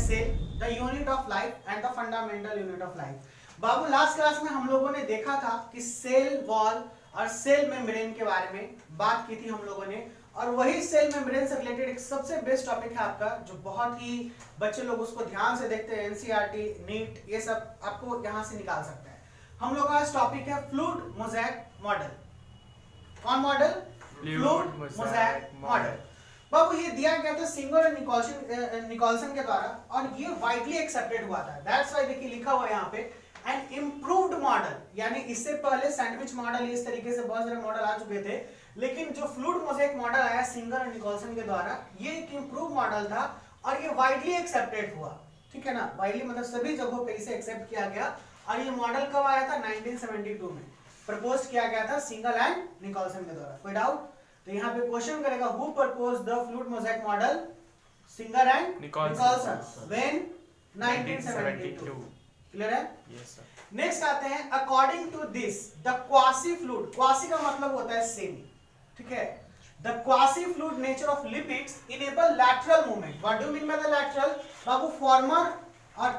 Cell, the unit of life and the fundamental unit of life. बाबू last class में हम लोगों ने देखा था कि सेल वॉल और सेल मेम्ब्रेन के बारे में बात की थी हम लोगों ने, और वही सेल मेम्ब्रेन से रिलेटेड एक सबसे बेस्ट टॉपिक है आपका, जो बहुत ही बच्चे लोग उसको ध्यान से देखते हैं, एनसीईआरटी, नीट, ये सब आपको यहाँ से निकाल सकते हैं। हम लोग का आज टॉपिक है फ्लूइड मोज़ेक मॉडल। कौन मॉडल? Fluid mosaic model. बाबू ये दिया गया था सिंगर और निकोल्सन के द्वारा, और ये वाइडली एक्सेप्टेड हुआ था। दैट्स व्हाई देखिए लिखा हुआ है यहाँ पे एन इम्प्रूव्ड मॉडल, यानी इससे पहले सैंडविच मॉडल, इस तरीके से बहुत सारे मॉडल आ चुके थे, लेकिन जो फ्लूइड मोज़ेक मॉडल आया सिंगर और निकोल्सन के द्वारा, ये एक इम्प्रूव मॉडल था और ये वाइडली एक्सेप्टेड हुआ। ठीक है ना, वाइडली मतलब सभी जगहों पे इसे एक्सेप्ट किया गया। और ये मॉडल कब आया था? 1972 में प्रपोज किया गया था सिंगर एंड निकोल्सन के द्वारा। कोई डाउट? तो यहाँ पे क्वेश्चन करेगा, who proposed the fluid mosaic model? Singer and Nicolson. When? 1972। Clear है? Yes sir. नेक्स्ट आते हैं, according to this the quasi fluid, quasi का मतलब होता है सेमी, ठीक है, the quasi fluid nature of lipids enable lateral movement. What do mean by the lateral? बाबू फॉर्मर और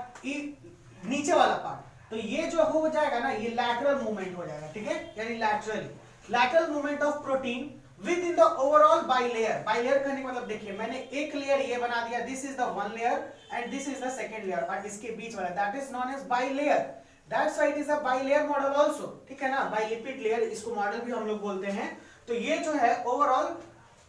नीचे वाला पार्ट, तो ये जो हो जाएगा ना, ये लैटरल मूवमेंट हो जाएगा, ठीक है, यानी lateral movement of protein with in the overall bilayer. Bilayer करने का मतलब देखिए, मैंने एक लेयर ये बना दिया, this is the one layer and this is the second layer, और इसके बीच वाला that is known as bilayer. That's why it is a bilayer model also, ठीक है ना, बाइलिपिड लेयर, इसको मॉडल भी हम लोग बोलते हैं। तो ये जो है ओवरऑल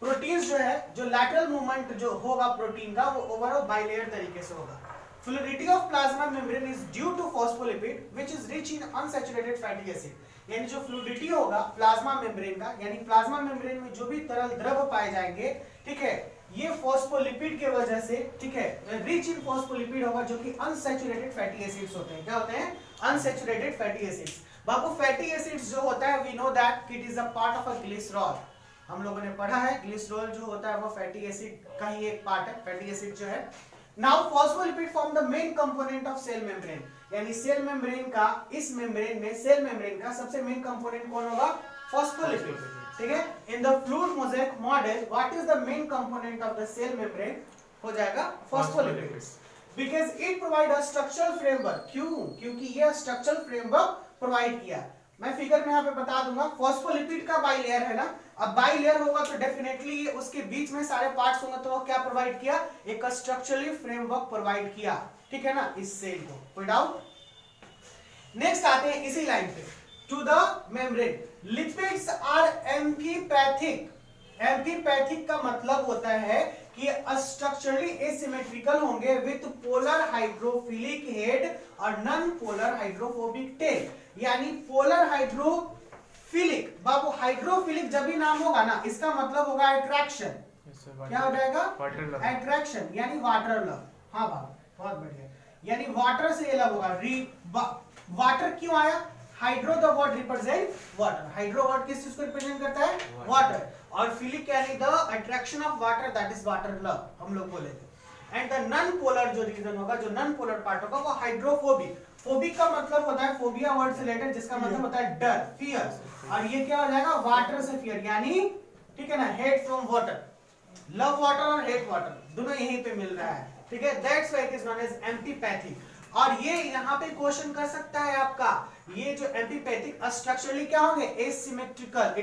प्रोटीन्स जो है, जो लैटरल मूवमेंट जो होगा प्रोटीन का, वो ओवरऑल बाइलेयर तरीके से होगा। Fluidity of plasma membrane is due to phospholipid which is rich in unsaturated fatty acid। यानी जो फ्लूइडिटी होगा प्लाज्मा मेम्ब्रेन का, यानी प्लाज्मा मेम्ब्रेन में जो भी तरल द्रव पाए जाएंगे, ठीक है, ये फॉस्फोलिपिड के वजह से, ठीक है, रिच इन फॉस्फोलिपिड होगा, जो कि अनसैचुरेटेड फैटी एसिड्स होते हैं। क्या होते हैं? Unsaturated fatty acids. बाबू फैटी एसिड्स जो होता है, we know that it is a part of a glycerol. हम लोगों ने पढ़ा है ग्लिसरॉल जो होता है वो फैटी एसिड का ही एक पार्ट है, फैटी एसिड जो है। Now phospholipid form the main component of cell membrane, यानी सेल मेम्ब्रेन का, इस मेम्ब्रेन में सेल मेम्ब्रेन का सबसे मेन कंपोनेंट कौन होगा? फॉस्फोलिपिड, ठीक है। In the fluid mosaic model what is the main component of the cell membrane? हो जाएगा phospholipids, because it provide a structural framework. क्यों? क्योंकि ये स्ट्रक्चरल फ्रेमवर्क प्रोवाइड किया। मैं फिगर में यहाँ पे बता दूंगा, फॉस्फोलिपिड का बाइलेयर है ना, अब बाइलेयर होगा तो डेफिनेटली ये उसके बीच में सारे पार्ट्स होंगे, तो वो क्या प्रोवाइड किया? एक स्ट्रक्चरली फ्रेमवर्क प्रोवाइड किया, ठीक है ना, इस सेल को। कोई डाउट? नेक्स्ट आते हैं इसी लाइन पे, to the membrane. Lipids are amphipathic. Amphipathic का मतलब होता है कि स्ट्रक्चरली एसिमेट्रिकल होंगे विद पोलर हाइड्रोफिलिक हेड और नॉन पोलर हाइड्रोफोबिक टेल। यानी पोलर हाइड्रोफिलिक, बाबू हाइड्रोफिलिक जब भी नाम होगा ना, इसका मतलब होगा अट्रैक्शन। क्या हो जाएगा? अट्रैक्शन, यानी वाटर लव। हाँ बाबू, बहुत बढ़िया, यानी वाटर से ये लव होगा। वाटर क्यों आया? Hydro the word represent water. Hydro word किस चीज को रिप्रेजेंट करता है? वाटर। और फिलिक यानी the attraction of water, that is water love, हम लोग बोले थे। एंड द नॉन पोलर जो रीजन होगा, जो नॉन पोलर पार्ट होगा, वो हाइड्रोफोबिक। फोबिक का मतलब होता है फोबिया वर्ड से रिलेटेड, जिसका मतलब होता है डर, फियर, और ये क्या हो जाएगा? वाटर से फियर, यानी ठीक है ना, hate from water. Love water और हेट वाटर दोनों यहीं पे मिल रहा है, ठीक है। That's why it is known as amphipathic. और ये यहाँ पे क्वेश्चन कर सकता है आपका, ये जो एम्फीपैथिक स्ट्रक्चरली क्या होंगे? Asymmetrical.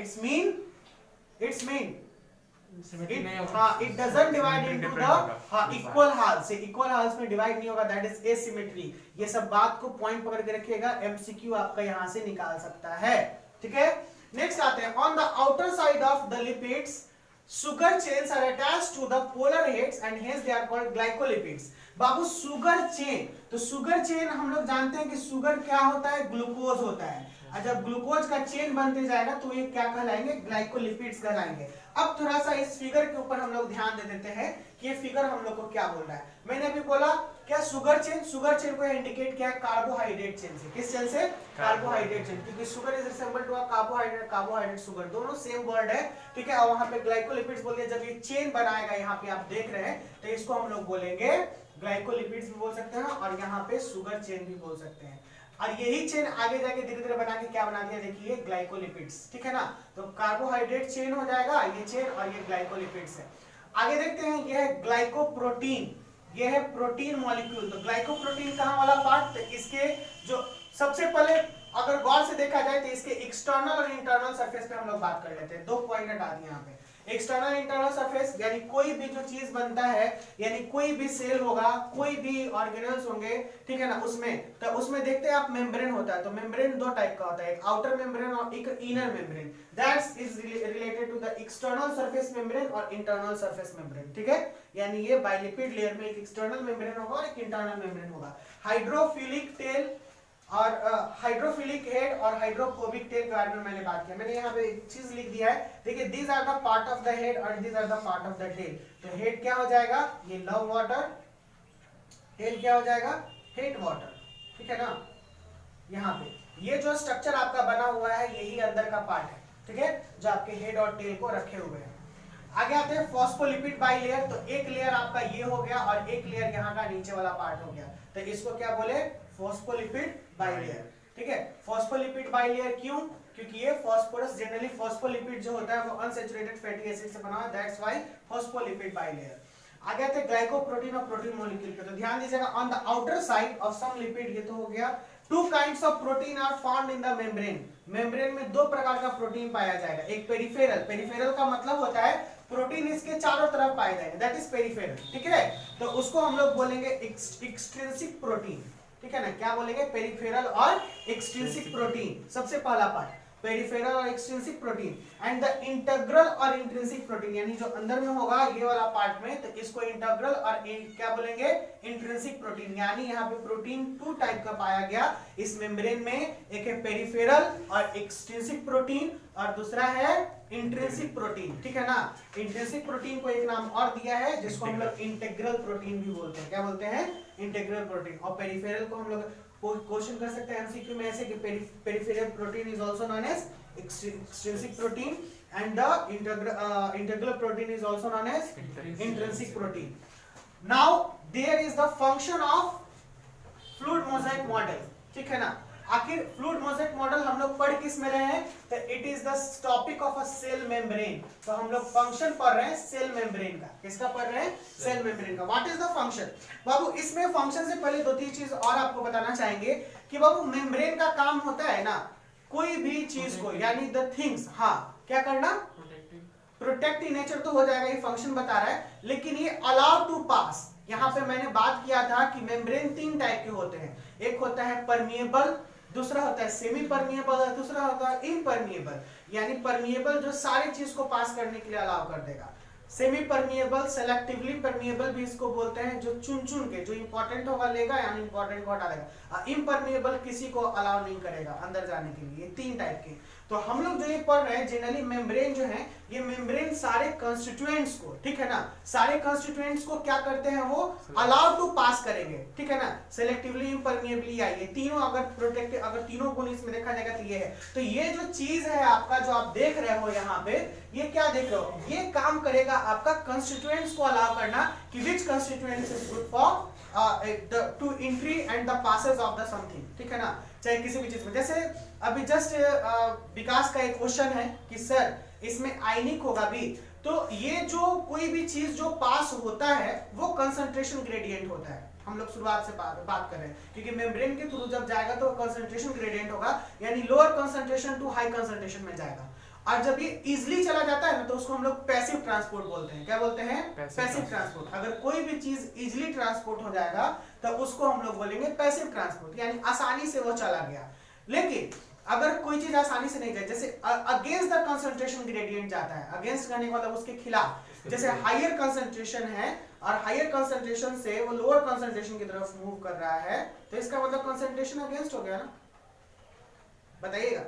It doesn't divide into the equal half से, इक्वल हाल्स में डिवाइड नहीं होगा, दैट इज एसिमेट्री। ये सब बात को पॉइंट पकड़ के रखिएगा, एमसीक्यू आपका यहां से निकाल सकता है, ठीक है। नेक्स्ट आते हैं, on the outer side of the lipids sugar chains are attached to the polar heads and hence they are called glycolipids। Babu sugar chain, तो शुगर चेन हम लोग जानते हैं कि शुगर क्या होता है? ग्लूकोज होता है, और जब ग्लूकोज का चेन बनते जाएगा तो ये क्या कहलाएंगे? ग्लाइकोलिपिड्स कहलाएंगे। अब थोड़ा सा इस फिगर के ऊपर हम लोग ध्यान दे देते हैं कि ये फिगर हम लोग को क्या बोल रहा है। मैंने अभी बोला क्या? शुगर चेन को इंडिकेट किया कार्बोहाइड्रेट चेन से। किस चेन से? कार्बोहाइड्रेट चेन, क्योंकि sugar is resemble to a carbohydrate, carbohydrate sugar दोनों सेम वर्ड है, ठीक है। और वहां पे ग्लाइकोलिपिड्स बोल दिया। जब ये चेन बनाएगा, यहाँ पे आप देख रहे हैं, तो इसको हम लोग बोलेंगे ग्लाइकोलिपिड्स भी बोल सकते हैं, और यहाँ पे शुगर चेन भी बोल सकते हैं। और यही चेन आगे जाके धीरे धीरे बना के क्या बना दिया? देखिए ग्लाइकोलिपिड्स, ठीक है ना। तो कार्बोहाइड्रेट चेन हो जाएगा ये चेन, और ये ग्लाइकोलिपिड्स है। आगे देखते हैं, यह है ग्लाइकोप्रोटीन। ये है प्रोटीन मॉलिक्यूल। तो ग्लाइकोप्रोटीन कहाँ वाला पार्ट, तो इसके जो सबसे पहले अगर गौर से देखा जाए तो इसके एक्सटर्नल और इंटरनल सरफेस पे हम लोग बात कर लेते हैं। 2 पॉइंट हटा दिए यहाँ पे, एक्सटर्नल इंटरनल सरफेस, यानी कोई भी जो चीज बनता है, यानी कोई भी सेल होगा, कोई भी ऑर्गेनेल्स होंगे, ठीक है ना, उसमें तो उसमें देखते हैं आप मेम्ब्रेन होता है। तो मेम्ब्रेन 2 टाइप का होता है, एक आउटर मेम्ब्रेन और एक inner membrane. That's is related to the external surface membrane और इंटरनल सरफेस मेम्ब्रेन, ठीक है। यानी ये बाइलिपिड लेयर में एक एक्सटर्नल मेम्ब्रेन होगा और एक इंटरनल मेम्ब्रेन होगा। हाइड्रोफिलिक टेल और हाइड्रोफिलिक हेड और हाइड्रोफोबिक टेल के बारे में मैंने बात किया। मैंने यहाँ पे एक चीज लिख दिया है, देखिए these are the part of the head और these are the part of the tail. तो हेड क्या हो जाएगा, ये लव वाटर, टेल क्या हो जाएगा, हेट वाटर, ठीक है ना। यहाँ पे ये जो स्ट्रक्चर आपका बना हुआ है यही अंदर का पार्ट है, ठीक है, जो आपके हेड और टेल को रखे हुए हैं। आगे आते हैं फॉस्फोलिपिड बाइलेयर। तो एक लेयर आपका ये हो गया और एक लेयर यहाँ का नीचे वाला पार्ट हो गया, तो इसको क्या बोले, फॉस्फोलिपिड बाइलेयर, ठीक है। फॉस्फोलिपिड बाइलेयर क्यों, क्योंकि ये फास्फोरस, जनरली फॉस्फोलिपिड जो होता है वो अनसैचुरेटेड फैटी एसिड से बना हुआ है, दैट्स व्हाई फॉस्फोलिपिड बाइलेयर। आगे आते हैं ग्लाइकोप्रोटीन और प्रोटीन मॉलिक्यूल पे। तो ध्यान दीजिएगा, on the outer side of some lipid, ये तो हो गया। 2 kinds of protein are found in the membrane. Membrane में 2 प्रकार का प्रोटीन पाया जाएगा, एक पेरिफेरल, पेरिफेरल का मतलब होता है प्रोटीन इसके चारों तरफ पाए जाएंगे, दैट इज पेरिफेरल, ठीक है। तो उसको हम लोग बोलेंगे एक्सट्रिंसिक प्रोटीन, ठीक है ना। क्या बोलेंगे, पेरिफेरल और एक्सट्रिंसिक प्रोटीन, सबसे पहला पार्ट पेरिफेरल और extrinsic protein. And the integral और इंट्रिंसिक प्रोटीन, यानी जो अंदर में होगा ये वाला पार्ट में, तो इसको इंटीग्रल और क्या बोलेंगे, इंट्रिंसिक प्रोटीन। यानी यहाँ पे प्रोटीन 2 टाइप का पाया गया इस मेम्ब्रेन में, एक है पेरिफेरल और एक्सट्रिंसिक प्रोटीन और दूसरा है इंट्रिंसिक प्रोटीन, ठीक है ना। इंट्रिंसिक प्रोटीन को एक नाम और दिया है जिसको हम लोग इंटीग्रल प्रोटीन भी बोलते हैं, क्या बोलते हैं, इंटीग्रल प्रोटीन। और पेरिफेरल को हम लोग क्वेश्चन कर सकते हैं एमसीक्यू में ऐसे कि peripheral protein is also known as extrinsic protein and the integral protein is also known as intrinsic protein. Now there is the function of fluid mosaic model, ठीक है ना। आखिर फ्लूइड मोज़ाइक मॉडल हम लोग पढ़ किस में रहे हैं, तो it is the topic of a cell membrane. तो हम लोग फंक्शन पढ़ रहे हैं सेल मेम्ब्रेन का, किसका पढ़ रहे हैं, सेल मेम्ब्रेन का। व्हाट इज द फंक्शन बाबू, इसमें फंक्शन से पहले 2-3 चीज और आपको बताना चाहेंगे कि बाबू मेम्ब्रेन का काम होता है ना, कोई भी चीज को, यानी द थिंग्स, हाँ क्या करना, प्रोटेक्ट इन नेचर तो हो जाएगा, ये फंक्शन बता रहा है, लेकिन ये अलाउ टू पास। यहाँ पे मैंने बात किया था कि मेम्ब्रेन 3 टाइप के होते हैं, एक होता है परमिएबल, दूसरा होता है सेमी परमिएबल और दूसरा होता है इम्परमिएबल। यानी परमिएबल जो सारी चीज को पास करने के लिए अलाउ कर देगा, सेमी परमिएबल, सेलेक्टिवली परमिएबल भी इसको बोलते हैं, जो चुन चुन के जो इंपॉर्टेंट होगा लेगा या इम्पोर्टेंट को हटा देगा। इम्परमिएबल किसी को अलाउ नहीं करेगा अंदर जाने के लिए। 3 टाइप के। तो हम लोग जो ये पढ़ रहे हैं जनरली मेम्ब्रेन जो है, ये मेम्ब्रेन सारे कंस्टिट्यूएंट्स को, ठीक है ना, सारे कंस्टिट्यूएंट्स को क्या करते हैं, वो अलाउ टू पास करेंगे, ठीक है ना, सेलेक्टिवली, इम्परमिएबली या ये तीनों अगर प्रोटेक्ट, अगर तीनों गुण इसमें देखा जाएगा तो ये है। तो ये जो चीज है आपका जो आप देख रहे हो यहाँ पे, ये क्या देख रहे हो, ये काम करेगा आपका कंस्टिट्यूएंट्स को अलाउ करना कि which constituents is good for to entry and the passage of the something, ठीक है ना, चाहे किसी भी चीज में। जैसे अभी जस्ट विकास का एक क्वेश्चन है कि सर इसमें आयनिक होगा भी, तो ये जो कोई भी चीज जो पास होता है वो कंसंट्रेशन ग्रेडियंट होता है। हम लोग शुरुआत से बात कर रहे हैं, क्योंकि मेम्ब्रेन के थ्रू जब जाएगा तो कंसंट्रेशन ग्रेडियंट होगा, यानी lower concentration to high concentration में जाएगा। और जब ये इजिली चला जाता है ना, तो उसको हम लोग पैसिव ट्रांसपोर्ट बोलते हैं। क्या बोलते हैं, पैसिव ट्रांसपोर्ट। अगर कोई भी चीज इजिली ट्रांसपोर्ट हो जाएगा तो उसको हम लोग बोलेंगे पैसिव ट्रांसपोर्ट, यानी आसानी से वो चला गया। लेकिन अगर कोई चीज आसानी से नहीं जाए, जैसे अगेंस्ट द कंसंट्रेशन ग्रेडियंट जाता है, अगेंस्ट करने का मतलब उसके खिलाफ, जैसे हायर कंसंट्रेशन है और हायर कंसंट्रेशन से वो लोअर कंसंट्रेशन की तरफ मूव कर रहा है, तो इसका मतलब कंसंट्रेशन अगेंस्ट हो गया ना। बताइएगा,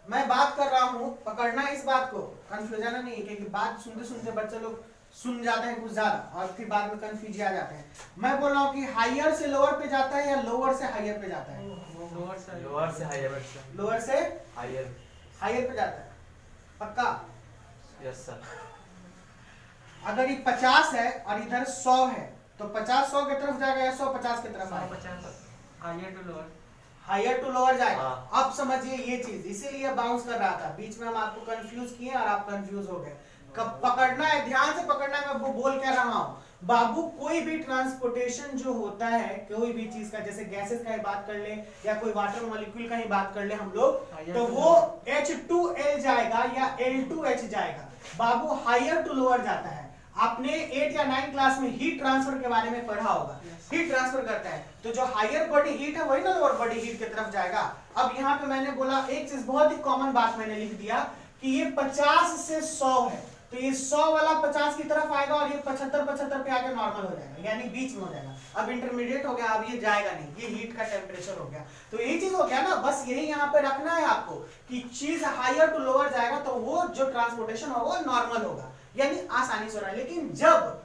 मैं बात कर रहा हूं, पकड़ना इस बात को, कंफ्यूज जाना नहीं है, क्योंकि बात सुनते सुनते बच्चे लोग सुन जाते हैं कुछ ज्यादा और फिर बाद में कंफ्यूज आ जाते हैं। मैं बोल रहा हूं कि हायर से लोअर पे जाता है या लोअर से हायर पे जाता है, लोअर से हायर, लोअर से हायर, हायर पे जाता है, पक्का। Yes sir. अगर ये 50 है और इधर 100 है, तो 50 100 की तरफ जाएगा या 100 50 की तरफ आएगा, higher to lower, higher to lower जाएगा। अब समझिए ये चीज, इसीलिए बाउंस कर रहा था, बीच में हम आपको कंफ्यूज किए और आप कंफ्यूज हो गए। पकड़ना है, ध्यान से पकड़ना है, मैं वो बोल क्या रहा हूं बाबू। कोई भी ट्रांसपोर्टेशन जो होता है कोई भी चीज का, जैसे गैसेस का ही बात कर ले या कोई वाटर मॉलिक्यूल का ही बात कर ले हम लोग, तो वो H2L जाएगा या L2H जाएगा बाबू, हायर टू लोअर जाता है। आपने 8 या 9 क्लास में हीट ट्रांसफर के बारे में पढ़ा होगा। हीट ट्रांसफर करता है तो जो हायर बॉडी हीट है वही ना लोअर बॉडी हीट की तरफ जाएगा। अब यहाँ पे मैंने बोला एक चीज, बहुत ही कॉमन बात मैंने लिख दिया कि ये 50 से 100 है, तो ये 100 वाला 50 की तरफ आएगा और ये 75 पे आके नॉर्मल हो जाएगा, यानी बीच में हो जाएगा। अब इंटरमीडिएट हो गया, अब ये जाएगा नहीं, ये हीट का टेम्परेचर हो गया। तो यही चीज हो गया ना, बस यही यहाँ पे रखना है आपको कि चीज हायर टू लोअर जाएगा तो वो जो ट्रांसपोर्टेशन होगा वो नॉर्मल होगा, यानी आसानी से हो रहा है। लेकिन जब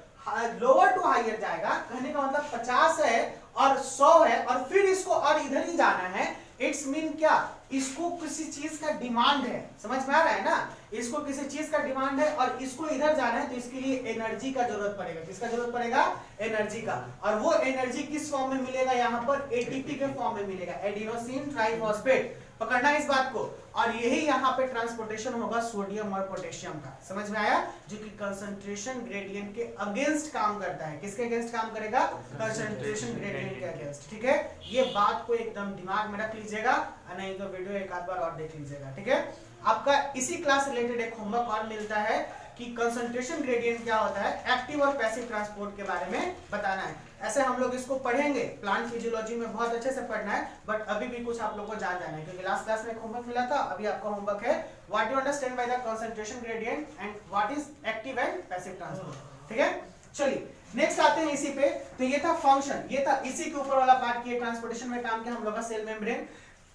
लोअर टू हायर जाएगा, कहने का मतलब 50 है और 100 है और फिर इसको और इधर ही जाना है, इट्स मीन क्या, इसको किसी चीज का डिमांड है, समझ में आ रहा है ना, इसको किसी चीज का डिमांड है और इसको इधर जाना है, तो इसके लिए एनर्जी का जरूरत पड़ेगा। किसका जरूरत पड़ेगा? एनर्जी का। और वो एनर्जी किस फॉर्म में मिलेगा? यहाँ पर एटीपी के फॉर्म में मिलेगा, एडिनोसिन ट्राइफॉस्फेट। पकड़ना है इस बात को। और यही यहाँ पे ट्रांसपोर्टेशन होगा सोडियम और पोटेशियम का, समझ में आया, जो कि कंसंट्रेशन ग्रेडियंट के अगेंस्ट काम करता है। किसके अगेंस्ट काम करेगा? कंसंट्रेशन ग्रेडियंट के अगेंस्ट। ठीक है, ये बात को एकदम दिमाग में रख लीजिएगा, नहीं तो वीडियो एक आध बार और देख लीजिएगा। ठीक है, आपका इसी क्लास रिलेटेड एक होमवर्क और मिलता है कि कंसंट्रेशन ग्रेडियंट क्या होता है, एक्टिव और पैसिव ट्रांसपोर्ट के बारे में बताना है। ऐसे हम लोग इसको पढ़ेंगे, प्लांट फिजियोलॉजी में बहुत अच्छे से पढ़ना है, बट अभी भी कुछ आप लोग को जान जाना है, क्योंकि लास्ट क्लास में एक होमवर्क मिला था, अभी आपका होमवर्क है what you understand by the concentration gradient and what is active and passive transport. ठीक है, चलिए नेक्स्ट आते हैं इसी पे। तो ये था फंक्शन, ये था इसी के ऊपर वाला पार्ट की ट्रांसपोर्टेशन में काम किया हम लोग का सेल मेम्ब्रेन।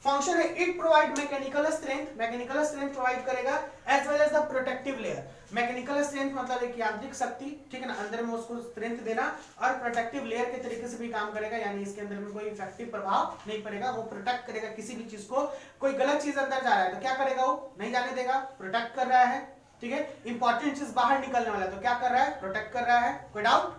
फंक्शन है it provide mechanical strength provide करेगा as well as the protective layer. Mechanical strength मतलब एक यांत्रिक शक्ति, ठीक है ना, अंदर में उसको स्ट्रेंथ देना, और प्रोटेक्टिव लेयर के तरीके से भी काम करेगा, यानी इसके अंदर में कोई इफेक्टिव प्रभाव नहीं पड़ेगा, वो प्रोटेक्ट करेगा किसी भी चीज को। कोई गलत चीज अंदर जा रहा है तो क्या करेगा? वो नहीं जाने देगा, प्रोटेक्ट कर रहा है। ठीक है, इंपॉर्टेंट चीज बाहर निकलने वाला है तो क्या कर रहा है? प्रोटेक्ट कर रहा है। कोई डाउट?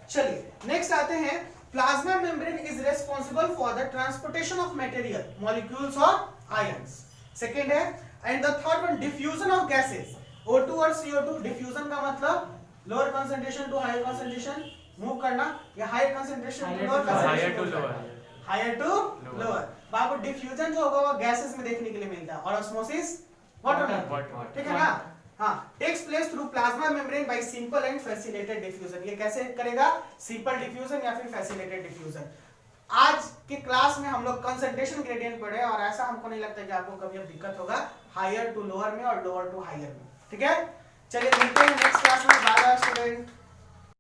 चलिए नेक्स्ट आते हैं, plasma membrane is responsible for the transportation of material, molecules or ions. Second है, and the third one diffusion of gases, O2 और CO2। diffusion का मतलब lower concentration to higher concentration move करना, या higher concentration to lower concentration, higher to lower। Babu diffusion जो होगा वो gases में देखने के लिए मिलता है, और osmosis water में, ठीक है ना। हाँ, takes place through plasma membrane by simple and facilitated diffusion। ये कैसे करेगा? सिंपल डिफ्यूजन या फिर फैसिलिटेटेड डिफ्यूजन। आज के क्लास में हम लोग कंसंट्रेशन ग्रेडियंट पढ़े, और ऐसा हमको नहीं लगता कि आपको कभी अब दिक्कत होगा हायर टू लोअर में और लोअर टू हायर में। ठीक है, चलिए मिलते हैं नेक्स्ट क्लास में। Bye bye student.